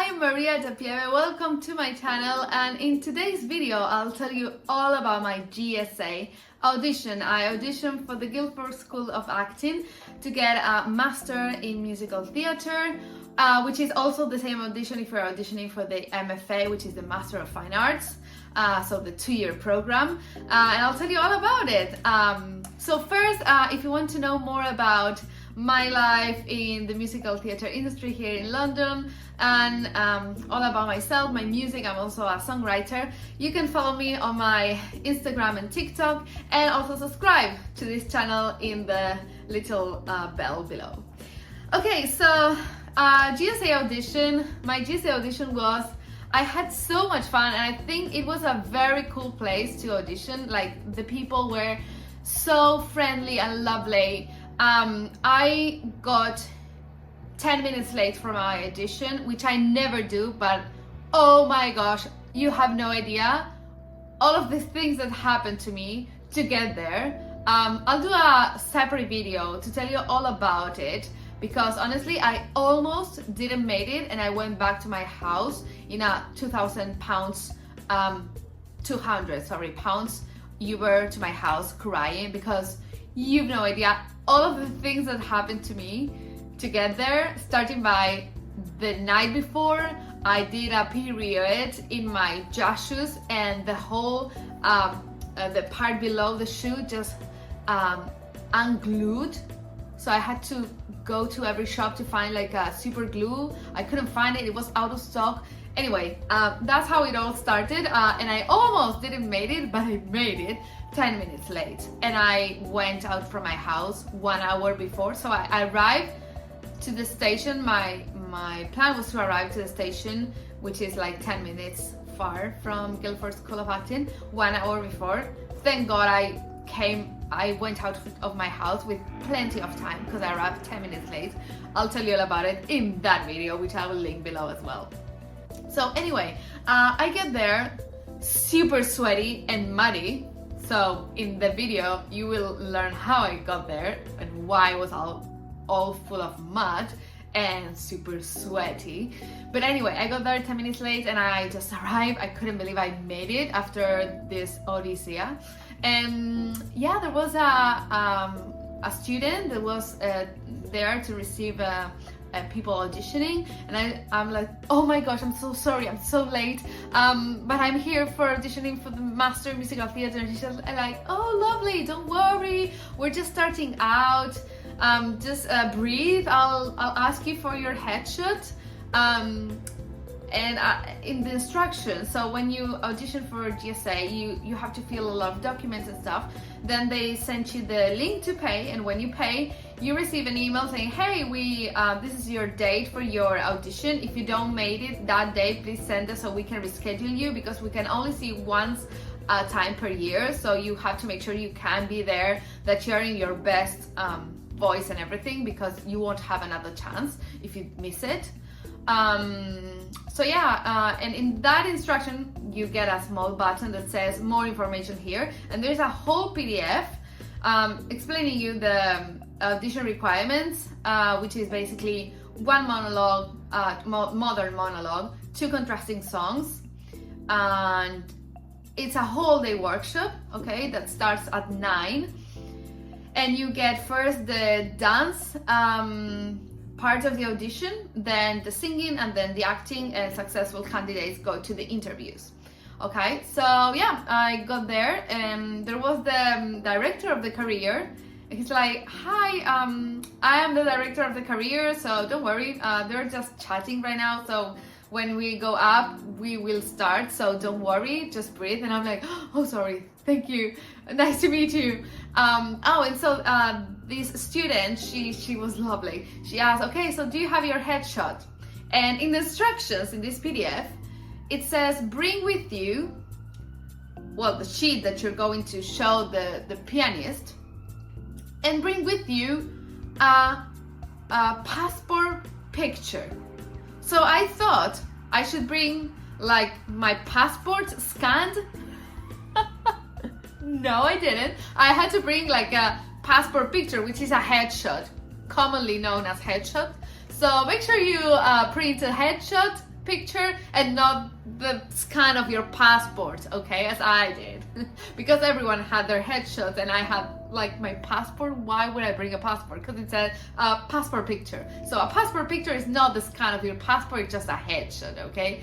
I'm Maria De Pieve, welcome to my channel, and in today's video I'll tell you all about my GSA audition. I auditioned for the Guildford School of Acting to get a Master in Musical Theatre, which is also the same audition if you're auditioning for the MFA, which is the Master of Fine Arts, so the 2-year program, and I'll tell you all about it. So first, if you want to know more about my life in the musical theatre industry here in London and all about myself, my music, I'm also a songwriter, you can follow me on my Instagram and TikTok, and also subscribe to this channel in the little bell below. Okay, so GSA audition, my GSA audition was, I had so much fun, and I think it was a very cool place to audition. Like, the people were so friendly and lovely. I got 10 minutes late for my audition, which I never do, but oh my gosh, you have no idea all of the things that happened to me to get there. I'll do a separate video to tell you all about it, because honestly I almost didn't make it, and I went back to my house in a £200 Uber to my house crying, because you've no idea all of the things that happened to me to get there, starting by the night before. I did a period in my jazz shoes, and the whole the part below the shoe just unglued, so I had to go to every shop to find like a super glue. I couldn't find it, it was out of stock. Anyway, that's how it all started, and I almost didn't make it, but I made it 10 minutes late, and I went out from my house 1 hour before. So I arrived to the station. My plan was to arrive to the station, which is like 10 minutes far from Guildford School of Acting, 1 hour before. Thank God I went out of my house with plenty of time, because I arrived 10 minutes late. I'll tell you all about it in that video, which I will link below as well. So anyway, I get there super sweaty and muddy. So in the video, you will learn how I got there and why I was all full of mud and super sweaty. But anyway, I got there 10 minutes late, and I just arrived. I couldn't believe I made it after this odyssey. And yeah, there was a student that was there to receive people auditioning, and I'm like, oh my gosh, I'm so sorry, I'm so late, but I'm here for auditioning for the Master in Musical Theatre. And she's just like, oh lovely, don't worry, we're just starting out, just breathe, I'll ask you for your headshot, and in the instructions. So when you audition for GSA, you have to fill a lot of documents and stuff. Then they send you the link to pay, and when you pay, you receive an email saying, hey, this is your date for your audition. If you don't make it that day, please send us so we can reschedule you, because we can only see once a time per year. So you have to make sure you can be there, that you're in your best voice and everything, because you won't have another chance if you miss it. So yeah, and in that instruction you get a small button that says more information here, and there's a whole PDF explaining you the audition requirements, which is basically 1 monologue, modern monologue, 2 contrasting songs, and it's a whole day workshop, okay, that starts at 9, and you get first the dance part of the audition, then the singing, and then the acting, and successful candidates go to the interviews. Okay, so yeah, I got there, and there was the director of the career. He's like, hi, I am the director of the career, so don't worry, they're just chatting right now, so when we go up, we will start, so don't worry, just breathe. And I'm like, oh, sorry, thank you, nice to meet you. Oh, and so this student, she was lovely. She asked, okay, so do you have your headshot? And in the instructions in this PDF, it says, bring with you, well, the sheet that you're going to show the pianist, and bring with you a passport picture. So I thought I should bring like my passport scanned. No, I didn't. I had to bring like a passport picture, which is a headshot, commonly known as headshot. So make sure you print a headshot, picture and not the scan of your passport, okay, as I did. Because everyone had their headshots and I had like my passport. Why would I bring a passport? Because it's a passport picture. So a passport picture is not the scan of your passport, it's just a headshot, okay?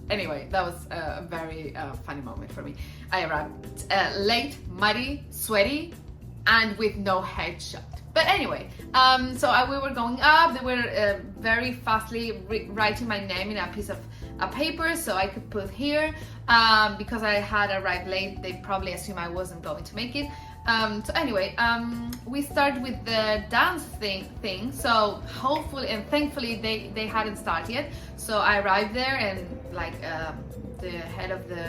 Anyway, that was a very funny moment for me. I arrived late, muddy, sweaty, and with no headshot. But anyway, we were going up. They were very fastly writing my name in a piece of paper so I could put here. Because I had arrived late, they probably assumed I wasn't going to make it. So anyway, we started with the dance thing. So hopefully and thankfully they hadn't started yet. So I arrived there and like the head of the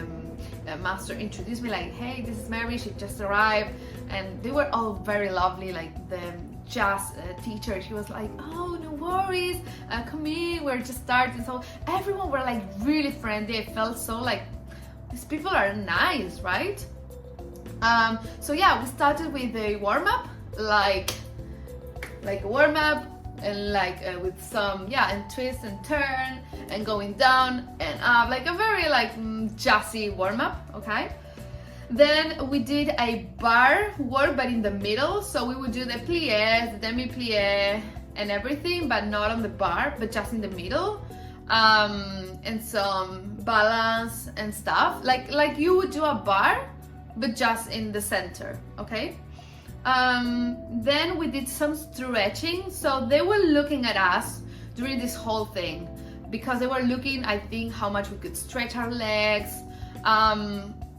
master introduced me like, hey, this is Mary, she just arrived. And they were all very lovely, like the jazz teacher, she was like, oh, no worries, come in, we're just starting. So everyone were like really friendly. I felt so like, these people are nice, right? So yeah, we started with a warm-up, like a warm-up and like with some, and twist and turn and going down and up, like a very like jazzy warm-up, okay? Then we did a bar work, but in the middle. So we would do the pliés, the demi-plié and everything, but not on the bar, but just in the middle. And some balance and stuff. Like you would do a bar, but just in the center, okay? Then we did some stretching. So they were looking at us during this whole thing because they were looking, I think, how much we could stretch our legs.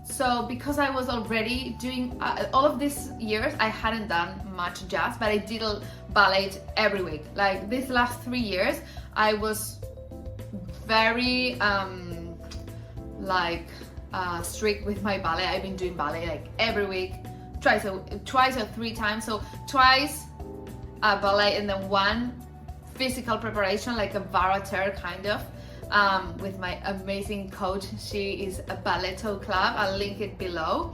So because I was already doing all of these years, I hadn't done much jazz, but I did ballet every week. Like these last 3 years, I was very strict with my ballet. I've been doing ballet like every week, twice or 3 times. So twice ballet and then 1 physical preparation, like a varieté kind of. With my amazing coach. She is a Balletto Club. I'll link it below.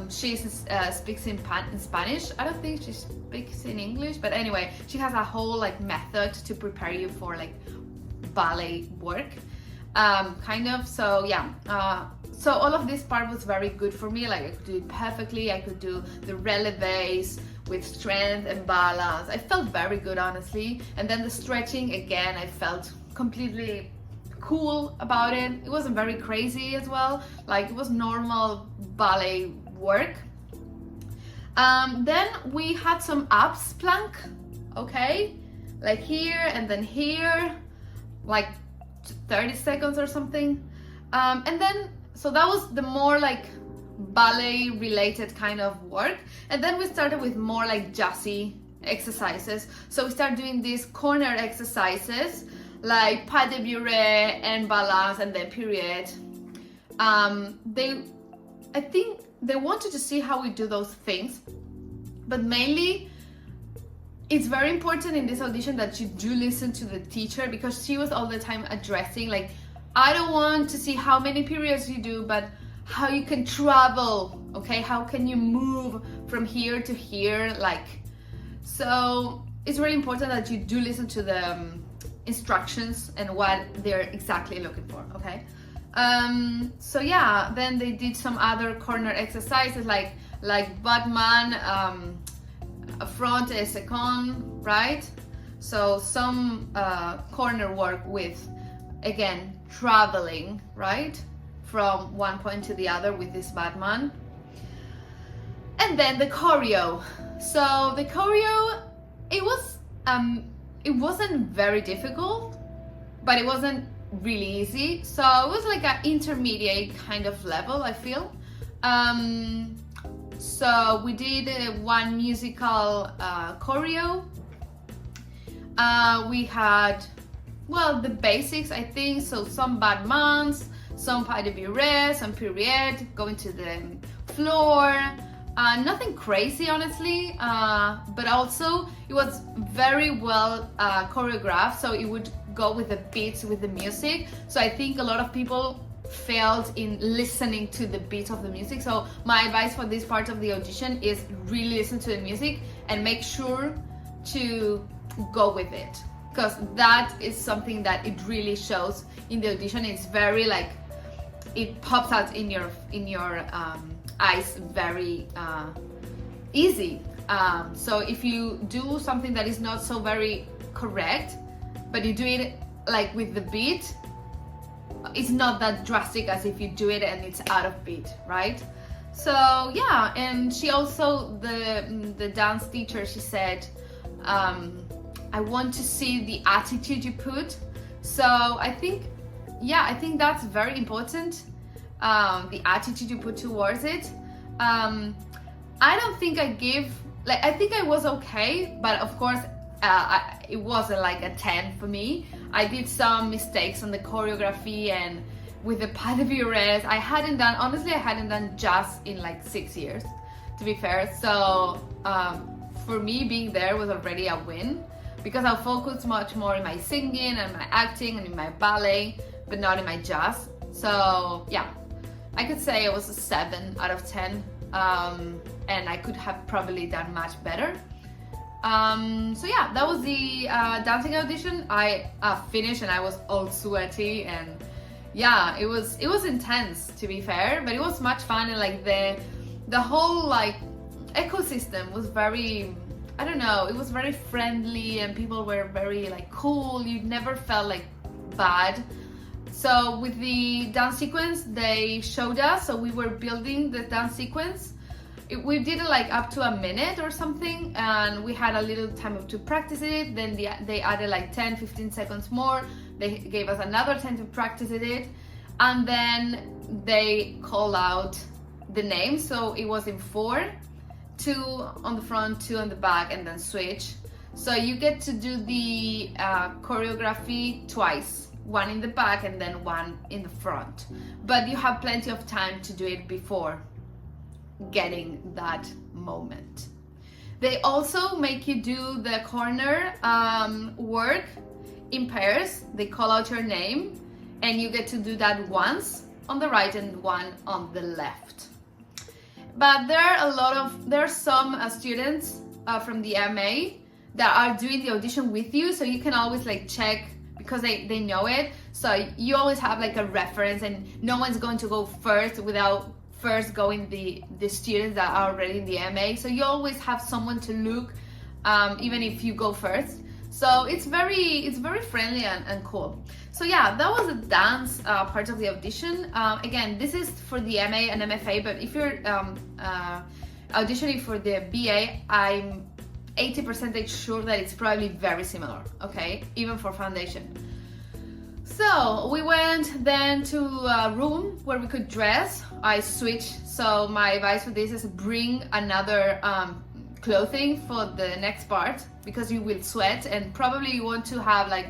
She speaks in Spanish. I don't think she speaks in English, but anyway, she has a whole like method to prepare you for like ballet work, kind of. So yeah, so all of this part was very good for me. Like I could do it perfectly. I could do the relevés with strength and balance. I felt very good, honestly. And then the stretching, again, I felt completely cool about it. It wasn't very crazy as well, like it was normal ballet work. Then we had some abs plank, okay, like here and then here, like 30 seconds or something. And then so that was the more like ballet related kind of work. And then we started with more like jazzy exercises. So we started doing these corner exercises like pas de bourrée and balance and then period. I think they wanted to see how we do those things, but mainly it's very important in this audition that you do listen to the teacher, because she was all the time addressing like, I don't want to see how many periods you do, but how you can travel, okay? How can you move from here to here, like, so it's really important that you do listen to the instructions and what they're exactly looking for, okay? So yeah, then they did some other corner exercises like Batman, front et second, right? So some corner work with, again, traveling, right? From one point to the other with this Batman. And then the choreo. So the choreo, it wasn't very difficult, but it wasn't really easy. So it was like an intermediate kind of level, I feel. So we did 1 musical choreo. We had, well, the basics, I think. So some Batmans, some pas de bourrée, some period, going to the floor. Nothing crazy, honestly, but also it was very well choreographed, so it would go with the beats, with the music. So I think a lot of people failed in listening to the beat of the music. So my advice for this part of the audition is really listen to the music and make sure to go with it, because that is something that it really shows in the audition. It's very like, it pops out in your eyes very easy. So if you do something that is not so very correct, but you do it like with the beat, it's not that drastic as if you do it and it's out of beat, right? So yeah, and she also, the dance teacher, she said, I want to see the attitude you put. So I think that's very important, the attitude you put towards it. I don't think I think I was okay, but of course it wasn't like a 10 for me. I did some mistakes on the choreography and with the pas de bourrées. I hadn't done jazz in like 6 years, to be fair. So for me, being there was already a win, because I focused much more in my singing and my acting and in my ballet, but not in my jazz. So yeah, I could say it was a 7 out of 10, and I could have probably done much better. So yeah, that was the dancing audition. I finished and I was all sweaty, and yeah, it was intense, to be fair, but it was much fun. And like the whole like ecosystem was very, I don't know, it was very friendly and people were very like cool. You never felt like bad. So with the dance sequence, they showed us, so we were building the dance sequence. We did it like up to a minute or something, and we had a little time to practice it. Then they added like 10-15 seconds more. They gave us another 10 to practice it, and then they called out the names. So it was in 4, 2 on the front, 2 on the back, and then switch. So you get to do the choreography twice, 1 in the back and then 1 in the front, but you have plenty of time to do it before getting that moment. They also make you do the corner work in pairs. They call out your name and you get to do that once on the right and 1 on the left. But there are some students from the MA that are doing the audition with you, so you can always like check, because they know it. So you always have like a reference, and no one's going to go first without first going the students that are already in the MA. So you always have someone to look, even if you go first. So it's very friendly and cool. So yeah, that was the dance part of the audition. Again, this is for the MA and MFA, but if you're auditioning for the BA, I'm 80% sure that it's probably very similar, okay? Even for foundation. So we went then to a room where we could dress. I switched, so my advice for this is bring another clothing for the next part, because you will sweat, and probably you want to have like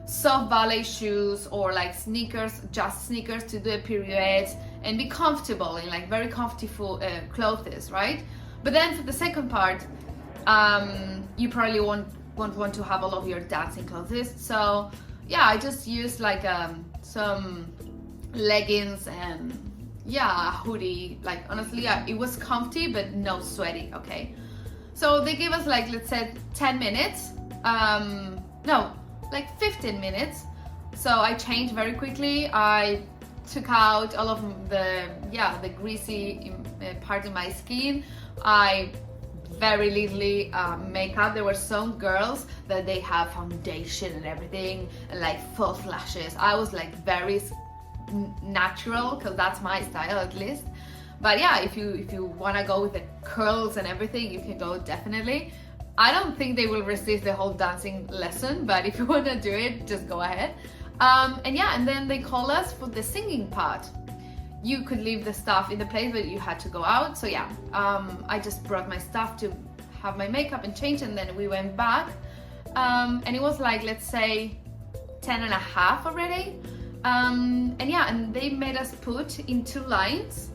soft ballet shoes or like sneakers, just sneakers to do a pirouette and be comfortable in like very comfortable clothes, right? But then for the second part, you probably won't want to have all of your dancing clothes. So yeah, I just used like some leggings and yeah, a hoodie. Like honestly, it was comfy but no sweaty, okay? So they gave us like, let's say 10 minutes, no, like 15 minutes. So I changed very quickly. I took out all of the greasy part of my skin. I very little makeup. There were some girls that they have foundation and everything and like false lashes. I was like very natural, because that's my style at least. But yeah, if you want to go with the curls and everything, you can go, definitely. I don't think they will resist the whole dancing lesson, but if you want to do it, just go ahead. And then they call us for the singing part. You could leave the stuff in the place, but you had to go out. So yeah, I just brought my stuff to have my makeup and change, and then we went back. And it was like, let's say 10:30 already. And they made us put in 2 lines.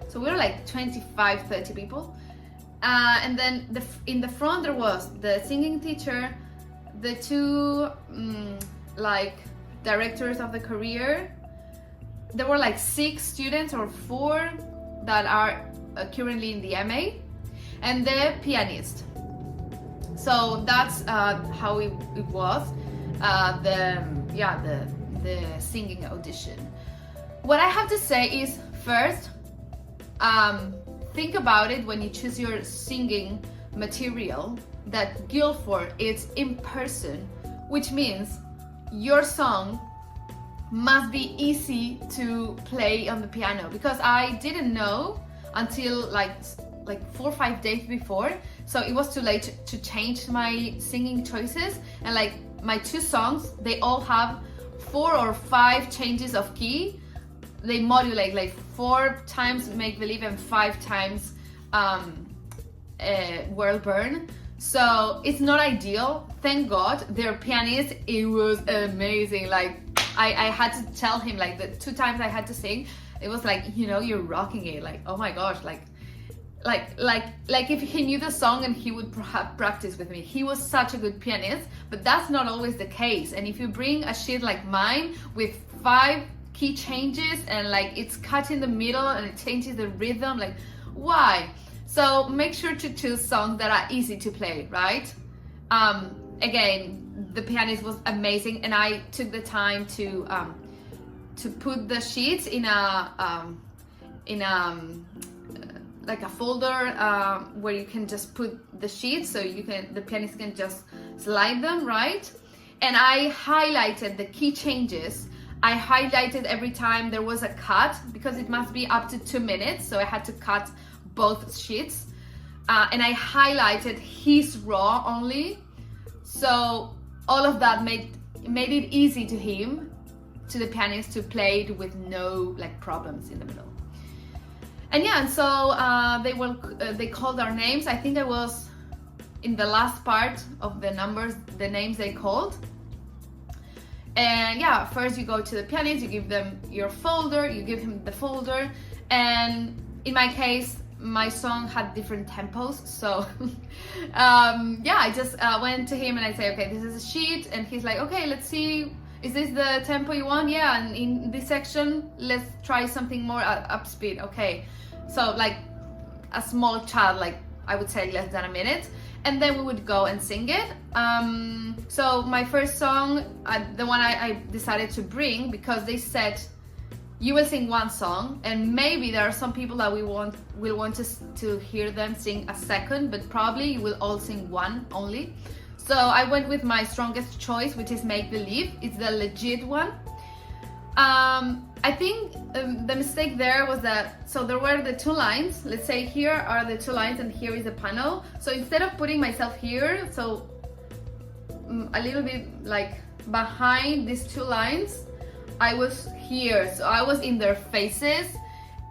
So we were like 25-30 people. And then in the front there was the singing teacher, the 2 like directors of the career. There were like 6 students or 4 that are currently in the MA, and the pianist. So that's how it was. the singing audition. What I have to say is, first, think about it when you choose your singing material, that Guildford is in person, which means your song must be easy to play on the piano, because I didn't know until like 4 or 5 days before, so it was too late to change my singing choices. And like my 2 songs, they all have 4 or 5 changes of key. They modulate like 4 times Make Believe and 5 times World Burn. So it's not ideal. Thank God, their pianist, it was amazing. Like I had to tell him, like the 2 times I had to sing, it was like, you know, you're rocking it. Like, oh my gosh, like if he knew the song and he would practice with me. He was such a good pianist, but that's not always the case. And if you bring a sheet like mine with 5 key changes and like it's cut in the middle and it changes the rhythm, like why? So make sure to choose songs that are easy to play, right? Again, the pianist was amazing, and I took the time to put the sheets in a like a folder where you can just put the sheets, so the pianist can just slide them, right? And I highlighted the key changes. I highlighted every time there was a cut, because it must be up to 2 minutes, so I had to cut both sheets. And I highlighted his raw only, so all of that made it easy to him, to the pianist, to play it with no like problems in the middle. And yeah, and so they called our names. I think I was in the last part of the numbers, the names they called. And yeah, first you go to the pianist, you give them your folder, you give him the folder. And in my case, my song had different tempos. So yeah, I just went to him and I say, okay, this is a sheet. And he's like, okay, let's see. Is this the tempo you want? Yeah, and in this section, let's try something more up speed. Okay, so like a small child, like I would say less than a minute, and then we would go and sing it. So my first song, the one I decided to bring, because they said you will sing 1 song, and maybe there are some people that will want to hear them sing a second, but probably you will all sing 1 only. So I went with my strongest choice, which is Make Believe. It's the legit one. I think the mistake there was that, so there were the 2 lines. Let's say here are the 2 lines and here is the panel. So instead of putting myself here, so a little bit like behind these 2 lines, I was here. So I was in their faces.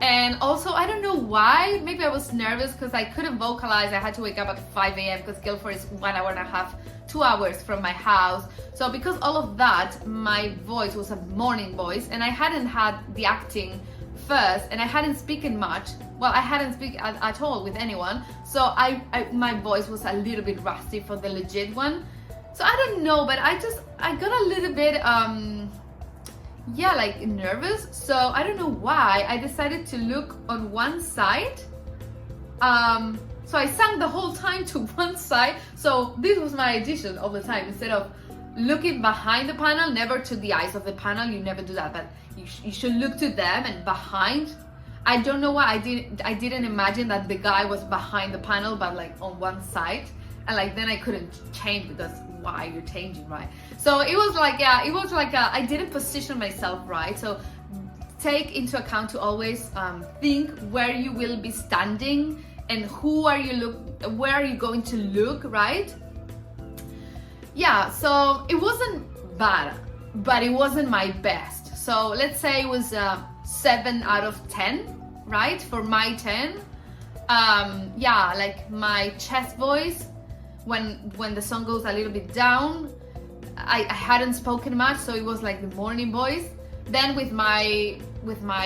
And also, I don't know why, maybe I was nervous because I couldn't vocalize. I had to wake up at 5 a.m. because Guildford is 1 hour and a half, 2 hours from my house. So because all of that, my voice was a morning voice, and I hadn't had the acting first, and I hadn't spoken much. Well, I hadn't spoken at all with anyone. So my voice was a little bit rusty for the legit one. So I don't know, but I got a little bit, yeah, like nervous. So I don't know why I decided to look on one side. So I sang the whole time to one side. So this was my audition all the time. Instead of looking behind the panel, never to the eyes of the panel, you never do that, but you should look to them and behind. I don't know why I didn't imagine that the guy was behind the panel, but like on one side. And like then I couldn't change, because why you're changing, right? So it was like, yeah, it was like I didn't position myself right. So take into account to always think where you will be standing and where are you going to look, right? Yeah, so it wasn't bad, but it wasn't my best. So let's say it was 7 out of 10, right? For my 10. Yeah, like my chest voice, when the song goes a little bit down, I hadn't spoken much, so it was like the morning voice. Then with my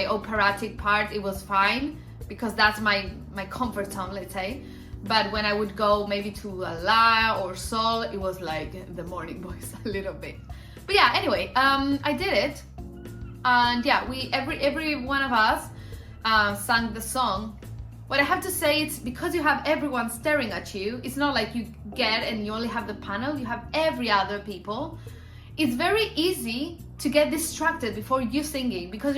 operatic part, it was fine, because that's my comfort zone, let's say. But when I would go maybe to a la or sol, it was like the morning voice a little bit. But yeah, anyway, I did it, and yeah, every one of us sang the song. What I have to say, it's because you have everyone staring at you. It's not like you get and you only have the panel. You have every other people, it's very easy to get distracted before you singing because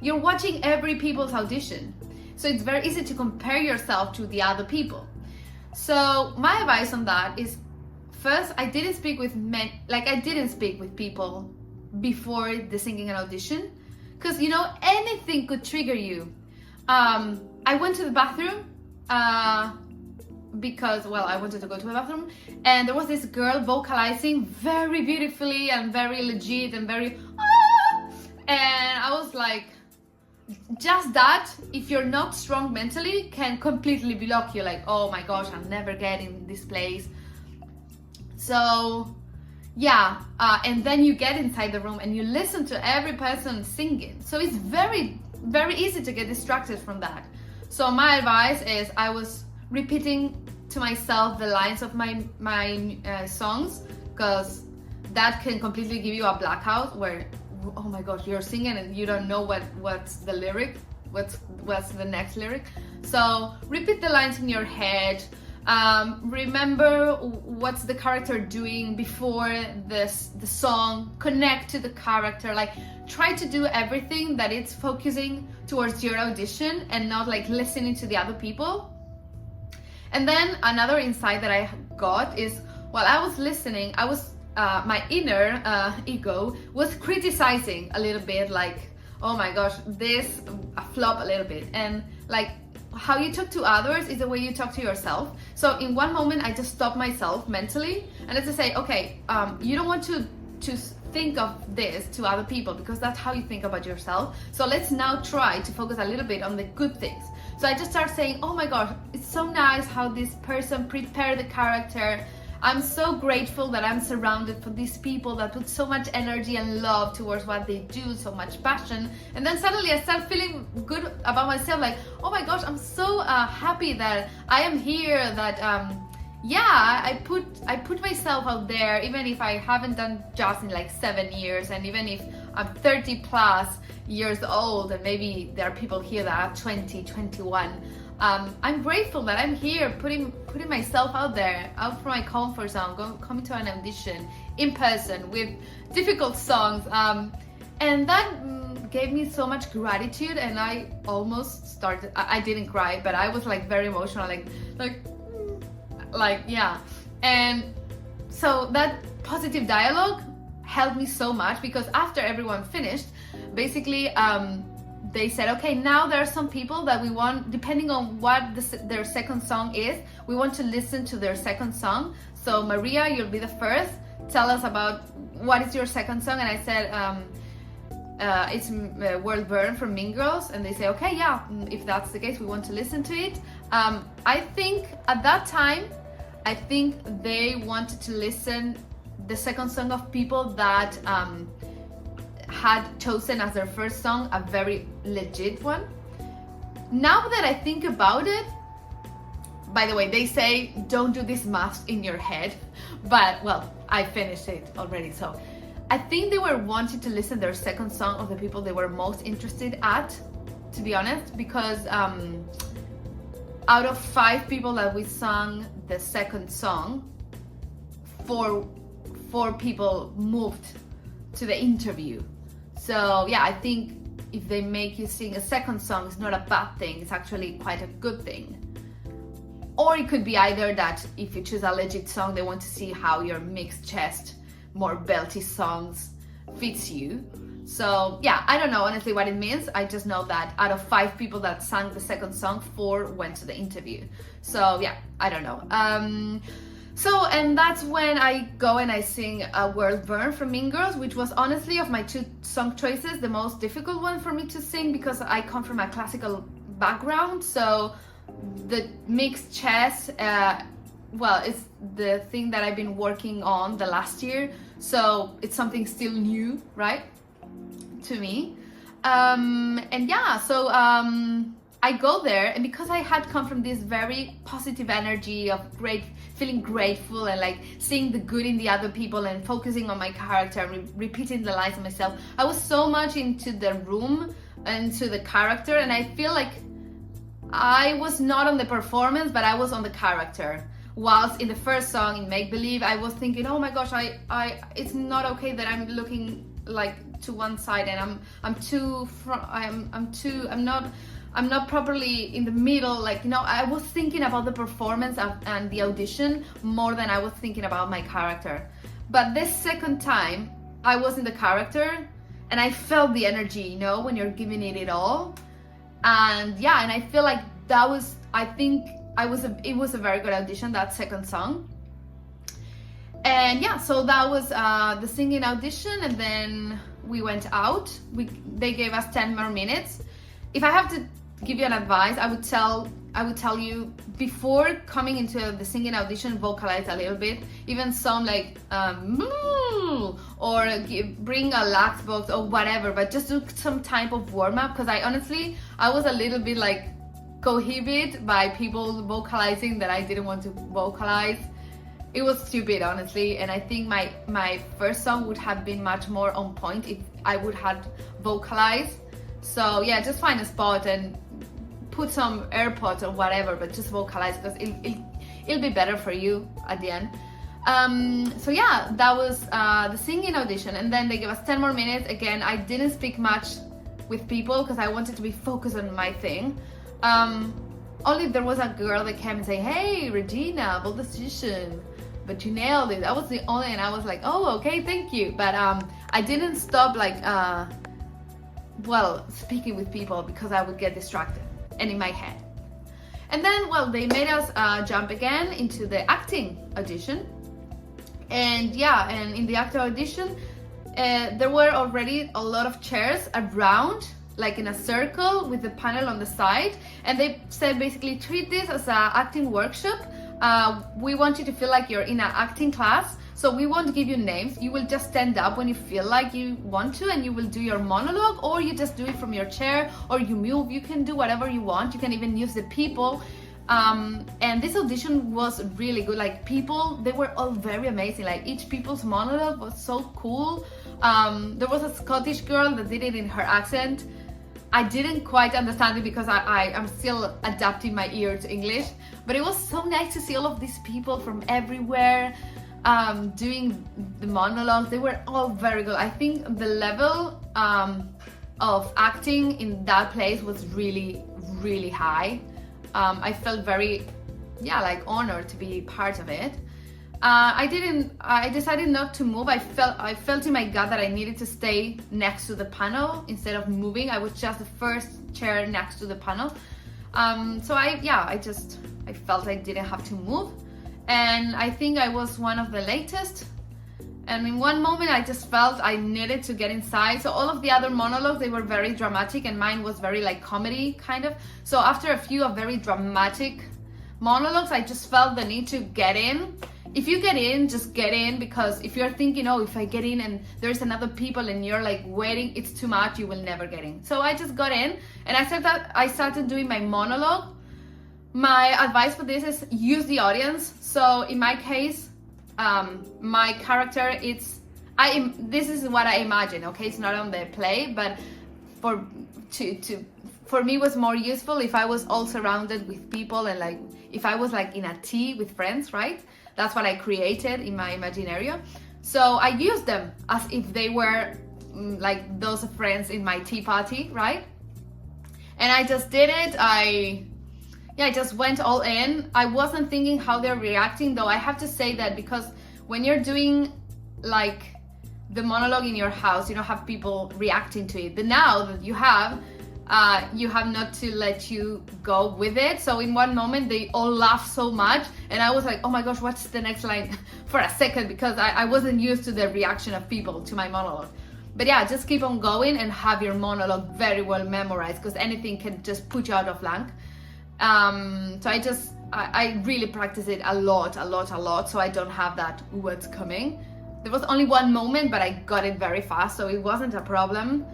you're watching every people's audition. So it's very easy to compare yourself to the other people. So my advice on that is, first, I didn't speak with people before the singing and audition, because anything could trigger you. I went to the bathroom because I wanted to go to the bathroom, and there was this girl vocalizing very beautifully and very legit and very and I was like, just that, if you're not strong mentally, can completely block you, like, oh my gosh, I'm never getting this place. So yeah, and then you get inside the room and you listen to every person singing, so it's very, very easy to get distracted from that. So my advice is, I was repeating to myself the lines of my songs, because that can completely give you a blackout where, oh my gosh, you're singing and you don't know what's the lyric, what's the next lyric. So repeat the lines in your head. Remember what's the character doing before the song. Connect to the character. Like, try to do everything that it's focusing towards your audition and not like listening to the other people. And then another insight that I got is, while I was listening, I was my inner ego was criticizing a little bit, like, oh my gosh, this flop a little bit. And like, how you talk to others is the way you talk to yourself. So in one moment, I just stopped myself mentally and let's just say, okay, you don't want to think of this to other people because that's how you think about yourself. So let's now try to focus a little bit on the good things. So I just start saying, oh my gosh, it's so nice how this person prepared the character. I'm so grateful that I'm surrounded for these people that put so much energy and love towards what they do, so much passion. And then suddenly I start feeling good about myself, like, oh my gosh, I'm so happy that I am here, that I put myself out there, even if I haven't done jazz in like 7 years, and even if I'm 30 plus years old, and maybe there are people here that are 20, 21. I'm grateful that I'm here putting myself out there, out from my comfort zone, coming to an audition in person with difficult songs, and that gave me so much gratitude. And I almost started, I didn't cry, but I was like very emotional, like yeah. And so that positive dialogue helped me so much, because after everyone finished, basically they said, okay, now there are some people that we want, depending on what their second song is, we want to listen to their second song. So Maria, you'll be the first. Tell us about what is your second song. And I said, it's World Burn from Mean Girls. And they say, okay, yeah, if that's the case, we want to listen to it. I think at that time, I think they wanted to listen the second song of people that had chosen as their first song a very legit one. Now that I think about it, by the way, they say don't do this math in your head, but well, I finished it already. So I think they were wanting to listen their second song of the people they were most interested at, to be honest, because out of 5 people that we sung the second song, 4 people moved to the interview. So yeah, I think if they make you sing a second song, it's not a bad thing, it's actually quite a good thing. Or it could be either that if you choose a legit song, they want to see how your mixed chest, more belty songs fits you. So yeah, I don't know honestly what it means. I just know that out of 5 people that sang the second song, 4 went to the interview. So yeah, I don't know. And that's when I go and I sing a World Burn from Mean Girls, which was honestly, of my 2 song choices, the most difficult one for me to sing, because I come from a classical background. So the mixed chest, it's the thing that I've been working on the last year. So it's something still new, right, to me. I go there, and because I had come from this very positive energy of feeling grateful and like seeing the good in the other people and focusing on my character and repeating the lines of myself, I was so much into the room and to the character, and I feel like I was not on the performance, but I was on the character. whilst in the first song, in Make Believe, I was thinking, oh my gosh, it's not okay that I'm looking like to one side and I'm not properly in the middle, like, you know, I was thinking about the performance and the audition more than I was thinking about my character. But this second time, I was in the character and I felt the energy, you know, when you're giving it all. And yeah, and I feel like that was, I think it was a very good audition, that second song. And yeah, so that was the singing audition, and then we went out. They gave us 10 more minutes. If I have to give you an advice, I would tell you, before coming into the singing audition, vocalize a little bit, even some like or bring a lax box or whatever, but just do some type of warm-up, because I was a little bit like cohibited by people vocalizing that I didn't want to vocalize. It was stupid, honestly, and I think my first song would have been much more on point if I would have vocalized. So yeah, just find a spot and put some AirPods or whatever, but just vocalize, because it'll be better for you at the end. So yeah, that was the singing audition, and then they gave us 10 more minutes. Again, I didn't speak much with people because I wanted to be focused on my thing. Only there was a girl that came and said, "Hey, Regina, bold decision, but you nailed it." That was the only, and I was like, "Oh, okay, thank you." But I didn't stop like speaking with people, because I would get distracted and in my head. And then, well, they made us jump again into the acting audition. And yeah, and in the acting audition, there were already a lot of chairs around, like in a circle with the panel on the side. And they said, basically, treat this as an acting workshop. We want you to feel like you're in an acting class. So we won't give you names. You will just stand up when you feel like you want to, and you will do your monologue, or you just do it from your chair, or you move. You can do whatever you want. You can even use the people. And this audition was really good. Like, people, they were all very amazing. Like, each people's monologue was so cool. There was a Scottish girl that did it in her accent. I didn't quite understand it because I'm still adapting my ear to English. But it was so nice to see all of these people from everywhere doing the monologues. They were all very good. I think the level of acting in that place was really, really high. I felt very, honored to be part of it. I decided not to move. I felt in my gut that I needed to stay next to the panel instead of moving. I was just the first chair next to the panel. So I felt I didn't have to move. And I think I was one of the latest. And in one moment, I just felt I needed to get inside. So all of the other monologues, they were very dramatic, and mine was very like comedy kind of. So after a few of very dramatic monologues, I just felt the need to get in. If you get in, just get in, because if you're thinking, oh, if I get in and there's another people and you're like waiting, it's too much, you will never get in. So I just got in, and I started doing my monologue. My advice for this is use the audience. So in my case, my character, this is what I imagine, okay? It's not on the play, but for me it was more useful if I was all surrounded with people, and like if I was like in a tea with friends, right? That's what I created in my Imaginario. So I used them as if they were like those friends in my tea party, right? And I just did it. I just went all in. I wasn't thinking how they're reacting, though. I have to say that because when you're doing like the monologue in your house, you don't have people reacting to it. But now that you have not to let you go with it. So in one moment, they all laughed so much, and I was like, oh my gosh, what's the next line for a second, because I wasn't used to the reaction of people to my monologue. But yeah, just keep on going and have your monologue very well memorized, because anything can just put you out of blank. So I really practice it a lot, so I don't have that what's coming. There was only one moment, but I got it very fast, so it wasn't a problem.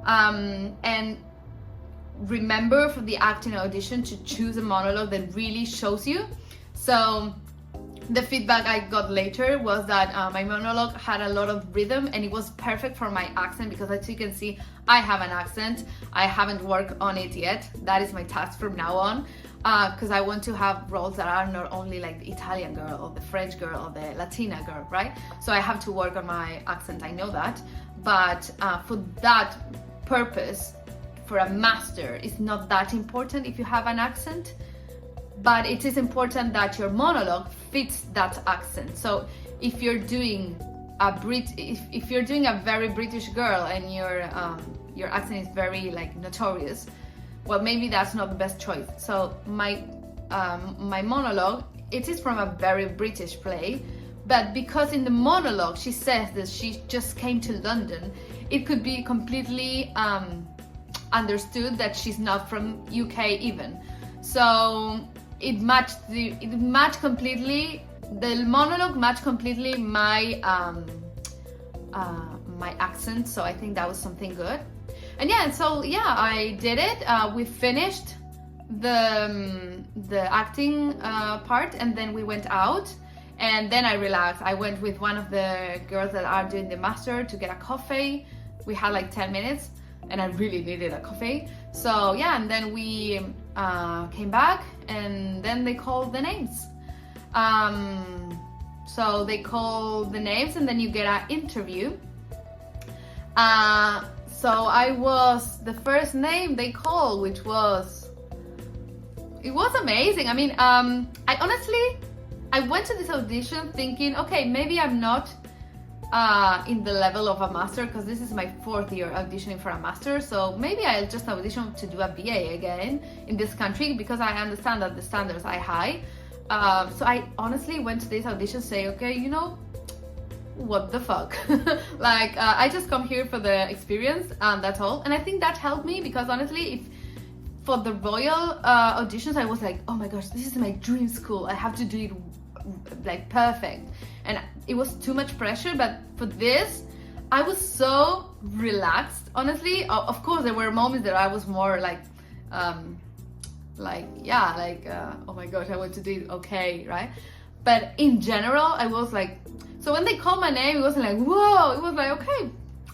And remember for the acting audition to choose a monologue that really shows you. So the feedback I got later was that my monologue had a lot of rhythm, and it was perfect for my accent, because as you can see, I have an accent. I haven't worked on it yet. That is my task from now on. because I want to have roles that are not only like the Italian girl or the French girl or the Latina girl, right? So I have to work on my accent, I know that. But for that purpose, for a master, it's not that important if you have an accent, but it is important that your monologue fits that accent. So if you're doing if you're doing a very British girl and your accent is very like notorious, well, maybe that's not the best choice. So my monologue, it is from a very British play, but because in the monologue she says that she just came to London, it could be completely understood that she's not from UK even. So it matched completely. The monologue matched completely my my accent, so I think that was something good. And I did it. We finished the acting part, and then we went out, and then I relaxed. I went with one of the girls that are doing the master to get a coffee. We had like 10 minutes, and I really needed a coffee. So yeah, and then we came back, and then they called the names. So they call the names, and then you get an interview. So I was the first name they called, which was amazing. I mean, I went to this audition thinking, okay, maybe I'm not in the level of a master, because this is my 4th year auditioning for a master, so maybe I'll just audition to do a BA again in this country, because I understand that the standards are high. So I honestly went to this audition saying, okay, you know, what the fuck? Like, I just come here for the experience, and that's all. And I think that helped me, because honestly, if for the royal auditions, I was like, oh my gosh, this is my dream school. I have to do it like perfect. And it was too much pressure, but for this, I was so relaxed, honestly. Of course, there were moments that I was more like, oh my gosh, I want to do it okay, right? But in general, I was like, so when they called my name, it wasn't like, whoa, it was like, okay,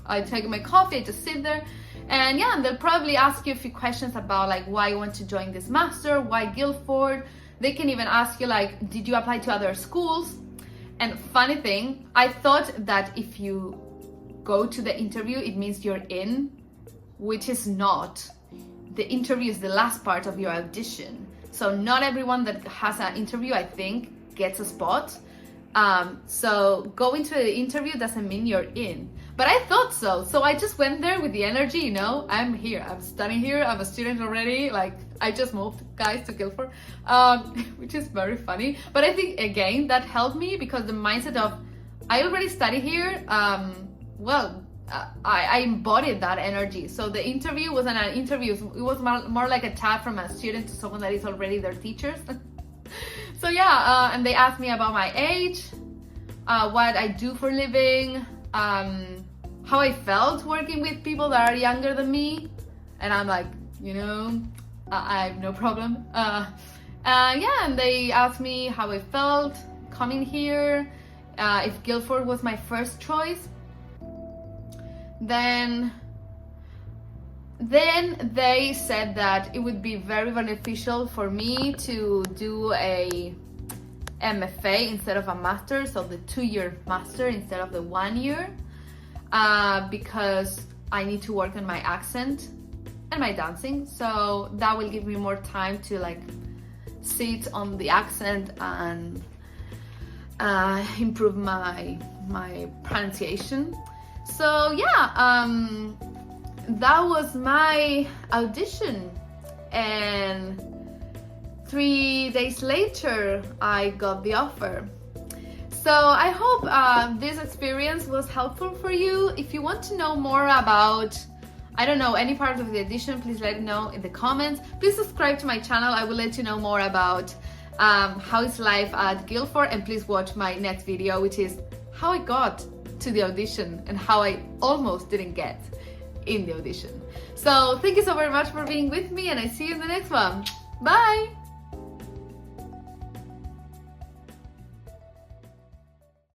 I take my coffee, I just sit there, and yeah, and they'll probably ask you a few questions about like why you want to join this master, why Guildford. They can even ask you like, did you apply to other schools? And funny thing, I thought that if you go to the interview, it means you're in, which is not. The interview is the last part of your audition. So not everyone that has an interview, I think, gets a spot. So going to the interview doesn't mean you're in. But I thought so. So I just went there with the energy, you know, I'm here, I'm studying here, I'm a student already. Like, I just moved, guys, to Guildford, which is very funny. But I think, again, that helped me, because the mindset of, I already study here, I embodied that energy. So the interview wasn't an interview, it was more like a chat from a student to someone that is already their teachers. So yeah, and they asked me about my age, what I do for a living, how I felt working with people that are younger than me. And I'm like, you know, I have no problem. And they asked me how I felt coming here, if Guildford was my first choice. Then they said that it would be very beneficial for me to do a MFA instead of a master, so the 2-year master instead of the 1 year, because I need to work on my accent and my dancing. So that will give me more time to like sit on the accent and improve my pronunciation. So yeah, that was my audition, and 3 days later I got the offer. So I hope this experience was helpful for you. If you want to know more about, I don't know, any part of the audition, please let me know in the comments. Please subscribe to my channel. I will let you know more about how is life at Guildford, and please watch my next video, which is how I got to the audition and how I almost didn't get in the audition. So thank you so very much for being with me, and I see you in the next one. Bye!